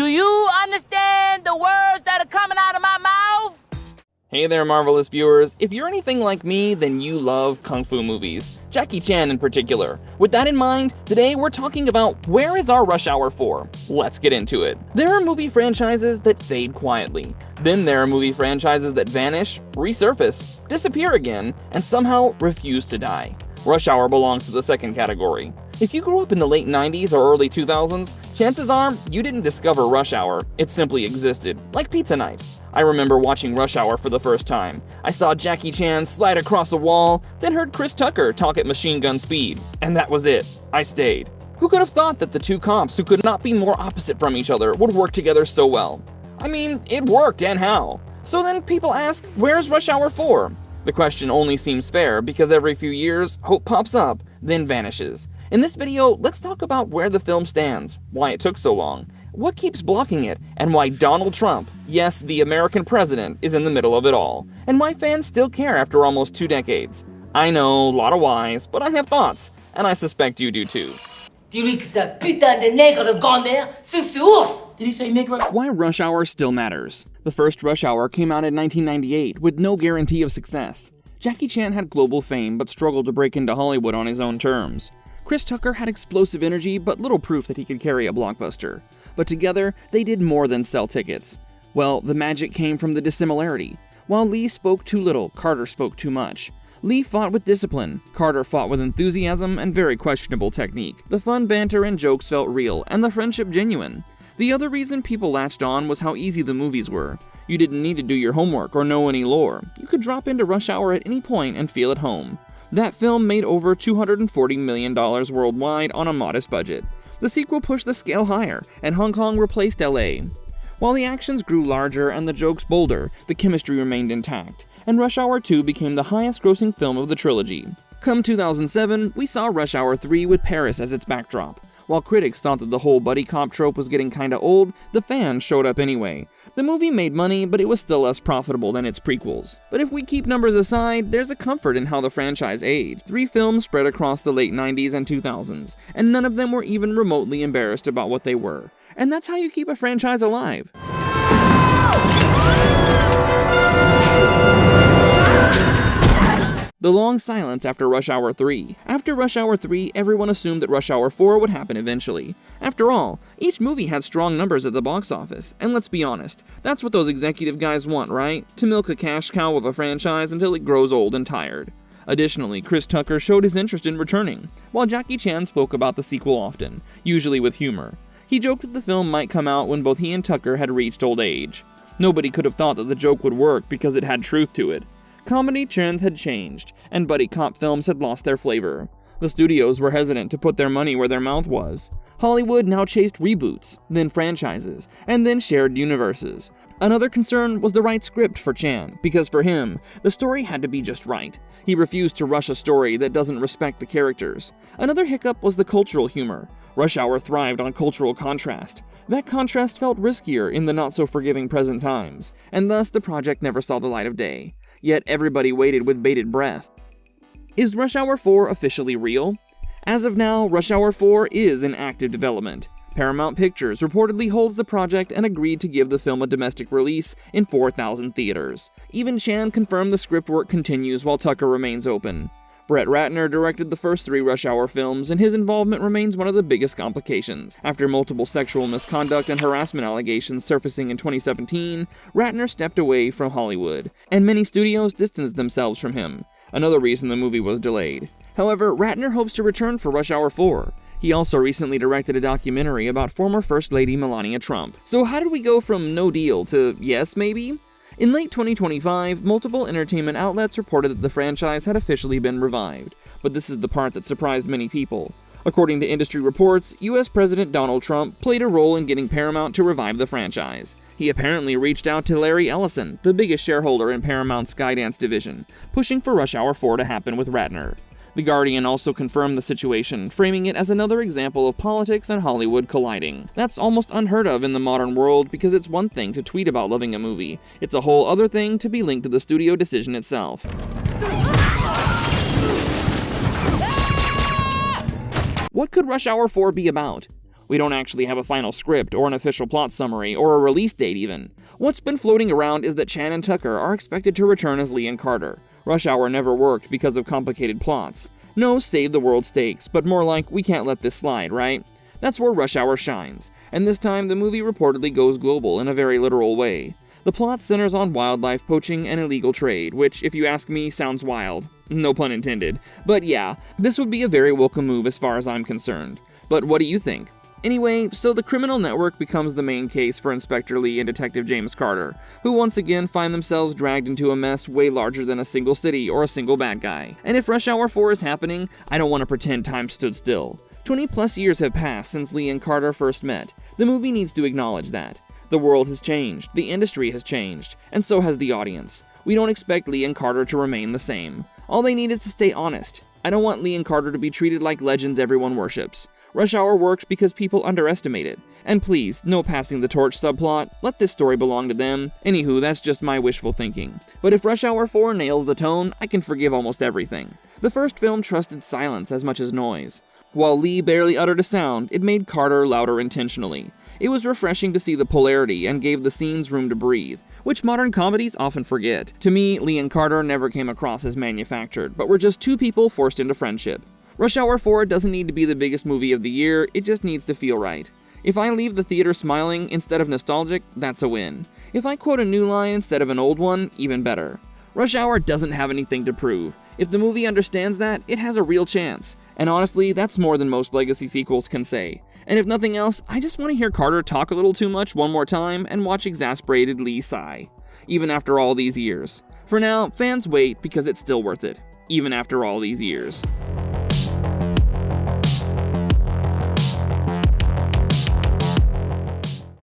Do you understand the words that are coming out of my mouth? Hey there, Marvelous viewers. If you're anything like me, then you love kung fu movies. Jackie Chan in particular. With that in mind, today we're talking about where is our Rush Hour 4? Let's get into it. There are movie franchises that fade quietly. Then there are movie franchises that vanish, resurface, disappear again, and somehow refuse to die. Rush Hour belongs to the second category. If you grew up in the late 90s or early 2000s, chances are you didn't discover Rush Hour, it simply existed, like pizza night. I remember watching Rush Hour for the first time. I saw Jackie Chan slide across a wall, then heard Chris Tucker talk at machine gun speed, and that was it. I stayed. Who could have thought that the two cops who could not be more opposite from each other would work together so well? I mean, it worked, and how? So then people ask, where's Rush Hour 4? The question only seems fair because every few years, hope pops up, then vanishes. In this video, let's talk about where the film stands, why it took so long, what keeps blocking it, and why Donald Trump, yes, the American president, is in the middle of it all, and why fans still care after almost 2 decades. I know, a lot of whys, but I have thoughts, and I suspect you do too. Dis-lui que sa putain de nègre de grand-mère, c'est ses ours! Did he say nègre? Why Rush Hour still matters. The first Rush Hour came out in 1998 with no guarantee of success. Jackie Chan had global fame but struggled to break into Hollywood on his own terms. Chris Tucker had explosive energy but little proof that he could carry a blockbuster. But together, they did more than sell tickets. Well, the magic came from the dissimilarity. While Lee spoke too little, Carter spoke too much. Lee fought with discipline, Carter fought with enthusiasm and very questionable technique. The fun banter and jokes felt real, and the friendship genuine. The other reason people latched on was how easy the movies were. You didn't need to do your homework or know any lore. You could drop into Rush Hour at any point and feel at home. That film made over $240 million worldwide on a modest budget. The sequel pushed the scale higher, and Hong Kong replaced LA. While the actions grew larger and the jokes bolder, the chemistry remained intact, and Rush Hour 2 became the highest-grossing film of the trilogy. Come 2007, we saw Rush Hour 3 with Paris as its backdrop. While critics thought that the whole buddy cop trope was getting kinda old, the fans showed up anyway. The movie made money, but it was still less profitable than its prequels. But if we keep numbers aside, there's a comfort in how the franchise aged. 3 films spread across the late 90s and 2000s, and none of them were even remotely embarrassed about what they were. And that's how you keep a franchise alive. The long silence after Rush Hour 3. After Rush Hour 3, everyone assumed that Rush Hour 4 would happen eventually. After all, each movie had strong numbers at the box office, and let's be honest, that's what those executive guys want, right? To milk a cash cow of a franchise until it grows old and tired. Additionally, Chris Tucker showed his interest in returning, while Jackie Chan spoke about the sequel often, usually with humor. He joked that the film might come out when both he and Tucker had reached old age. Nobody could have thought that the joke would work because it had truth to it. Comedy trends had changed, and buddy cop films had lost their flavor. The studios were hesitant to put their money where their mouth was. Hollywood now chased reboots, then franchises, and then shared universes. Another concern was the right script for Chan, because for him, the story had to be just right. He refused to rush a story that doesn't respect the characters. Another hiccup was the cultural humor. Rush Hour thrived on cultural contrast. That contrast felt riskier in the not-so-forgiving present times, and thus the project never saw the light of day. Yet everybody waited with bated breath. Is Rush Hour 4 officially real? As of now, Rush Hour 4 is in active development. Paramount Pictures reportedly holds the project and agreed to give the film a domestic release in 4,000 theaters. Even Chan confirmed the script work continues while Tucker remains open. Brett Ratner directed the first 3 Rush Hour films, and his involvement remains one of the biggest complications. After multiple sexual misconduct and harassment allegations surfacing in 2017, Ratner stepped away from Hollywood, and many studios distanced themselves from him. Another reason the movie was delayed. However, Ratner hopes to return for Rush Hour 4. He also recently directed a documentary about former First Lady Melania Trump. So how did we go from no deal to yes, maybe? In late 2025, multiple entertainment outlets reported that the franchise had officially been revived, but this is the part that surprised many people. According to industry reports, US President Donald Trump played a role in getting Paramount to revive the franchise. He apparently reached out to Larry Ellison, the biggest shareholder in Paramount's Skydance division, pushing for Rush Hour 4 to happen with Ratner. The Guardian also confirmed the situation, framing it as another example of politics and Hollywood colliding. That's almost unheard of in the modern world because it's one thing to tweet about loving a movie. It's a whole other thing to be linked to the studio decision itself. What could Rush Hour 4 be about? We don't actually have a final script, or an official plot summary, or a release date even. What's been floating around is that Chan and Tucker are expected to return as Lee and Carter. Rush Hour never worked because of complicated plots. No save the world stakes, but more like we can't let this slide, right? That's where Rush Hour shines, and this time the movie reportedly goes global in a very literal way. The plot centers on wildlife poaching and illegal trade, which, if you ask me, sounds wild. No pun intended. But yeah, this would be a very welcome move as far as I'm concerned. But what do you think? Anyway, so the criminal network becomes the main case for Inspector Lee and Detective James Carter, who once again find themselves dragged into a mess way larger than a single city or a single bad guy. And if Rush Hour 4 is happening, I don't want to pretend time stood still. 20 plus years have passed since Lee and Carter first met. The movie needs to acknowledge that. The world has changed, the industry has changed, and so has the audience. We don't expect Lee and Carter to remain the same. All they need is to stay honest. I don't want Lee and Carter to be treated like legends everyone worships. Rush Hour worked because people underestimate it. And please, no passing the torch subplot, let this story belong to them. Anywho, that's just my wishful thinking. But if Rush Hour 4 nails the tone, I can forgive almost everything. The first film trusted silence as much as noise. While Lee barely uttered a sound, it made Carter louder intentionally. It was refreshing to see the polarity and gave the scenes room to breathe, which modern comedies often forget. To me, Lee and Carter never came across as manufactured, but were just two people forced into friendship. Rush Hour 4 doesn't need to be the biggest movie of the year, it just needs to feel right. If I leave the theater smiling instead of nostalgic, that's a win. If I quote a new line instead of an old one, even better. Rush Hour doesn't have anything to prove. If the movie understands that, it has a real chance. And honestly, that's more than most legacy sequels can say. And if nothing else, I just want to hear Carter talk a little too much one more time and watch exasperated Lee sigh. Even after all these years. For now, fans wait because it's still worth it. Even after all these years.